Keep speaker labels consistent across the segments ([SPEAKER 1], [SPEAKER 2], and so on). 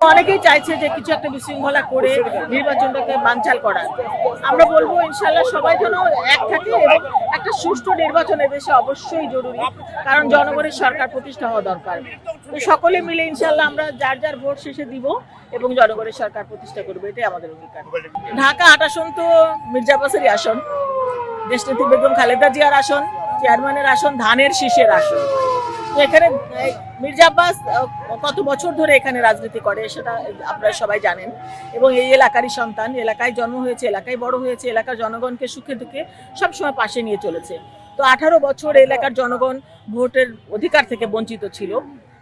[SPEAKER 1] অনেকেই চাইছে যে কিছু একটা বিশৃঙ্খলা করে নির্বাচনটাকে বানচাল করা। আমরা বলবো ইনশাআল্লাহ সবাই যেন এক থাকে এবং একটা সুষ্ঠু নির্বাচন এদেশে অবশ্যই জরুরি, কারণ জনগণের সরকার প্রতিষ্ঠা হওয়া দরকার। তো সকলে মিলে ইনশাআল্লাহ আমরা যার যার ভোট শেষে দিব এবং জনগণের সরকার প্রতিষ্ঠা করবো, এটাই আমাদের অঙ্গীকার। ঢাকা ৮ আসন তো মির্জা আব্বাসেরই আসন, দেশনেত্রী বেগম খালেদা জিয়ার আসন, চেয়ারম্যানের আসন, ধানের শীষের আসন। তো এখানে মির্জা আব্বাস কত বছর ধরে এখানে রাজনীতি করে সেটা আপনারা সবাই জানেন, এবং এই এলাকারই সন্তান, এলাকায় জন্ম হয়েছে, এলাকায় বড় হয়েছে, এলাকার জনগণকে সুখে দুঃখে সবসময় পাশে নিয়ে চলেছে। তো 18 বছর এলাকার জনগণ ভোটের অধিকার থেকে বঞ্চিত ছিল,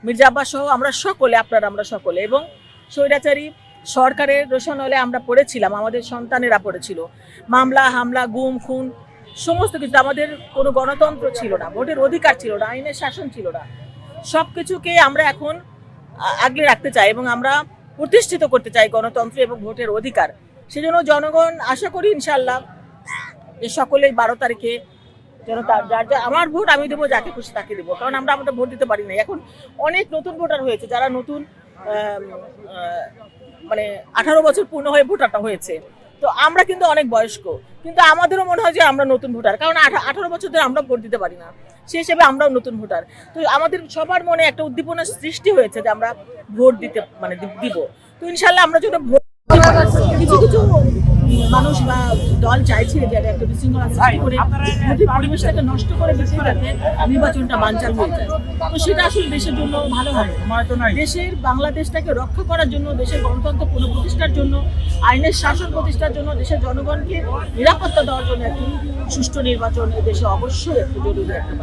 [SPEAKER 1] মির্জা আব্বাস সহ আমরা সকলে, আমরা সকলে, এবং স্বৈরাচারী সরকারের রোষানলে আমরা পড়েছিলাম, আমাদের সন্তানেরা পড়েছিল, মামলা হামলা গুম খুন সমস্ত কিছু। আমাদের কোনো গণতন্ত্র ছিল না, ভোটের অধিকার ছিল না, আইনের শাসন ছিল না। সব কিছুকে আমরা এখন আগলে রাখতে চাই এবং আমরা প্রতিষ্ঠিত করতে চাই গণতন্ত্র এবং ভোটের অধিকার। সেজন্য জনগণ আশা করি ইনশাআল্লাহ যে সকলেই 12 তারিখে যেন আমার ভোট আমি দেবো, যাকে খুশি তাকে দেবো, কারণ আমরা আমাদের ভোট দিতে পারি না। এখন অনেক নতুন ভোটার হয়েছে, যারা নতুন মানে 18 বছর পূর্ণ হয়ে ভোটারটা হয়েছে। তো আমরা কিন্তু অনেক বয়স্ক, কিন্তু আমাদেরও মনে হয় যে আমরা নতুন ভোটার, কারণ 18 বছর ধরে আমরা ভোট দিতে পারি না, সেই হিসেবে আমরাও নতুন ভোটার। তো আমাদের সবার মনে একটা উদ্দীপনা সৃষ্টি হয়েছে যে আমরা ভোট দিতে দিব। তো ইনশাল্লাহ আমরা যদি ভোট, কিছু কিছু মানুষ বা দল চাইছে যে একটা বিশৃঙ্খলা সৃষ্টি করে ভোটের পরিবেশটাকে নষ্ট করে যাতে নির্বাচনটা বানচাল হয়ে যায়। তো সেটা আসলে দেশের জন্য ভালো হবে। দেশের বাংলাদেশটাকে রক্ষা করার জন্য, দেশের গণতন্ত্র পুনঃপ্রতিষ্ঠার জন্য, আইনের শাসন প্রতিষ্ঠার জন্য, দেশের জনগণকে নিরাপত্তা দেওয়ার জন্য একটি সুষ্ঠু নির্বাচন দেশে অবশ্যই একটু জরুরি একটা।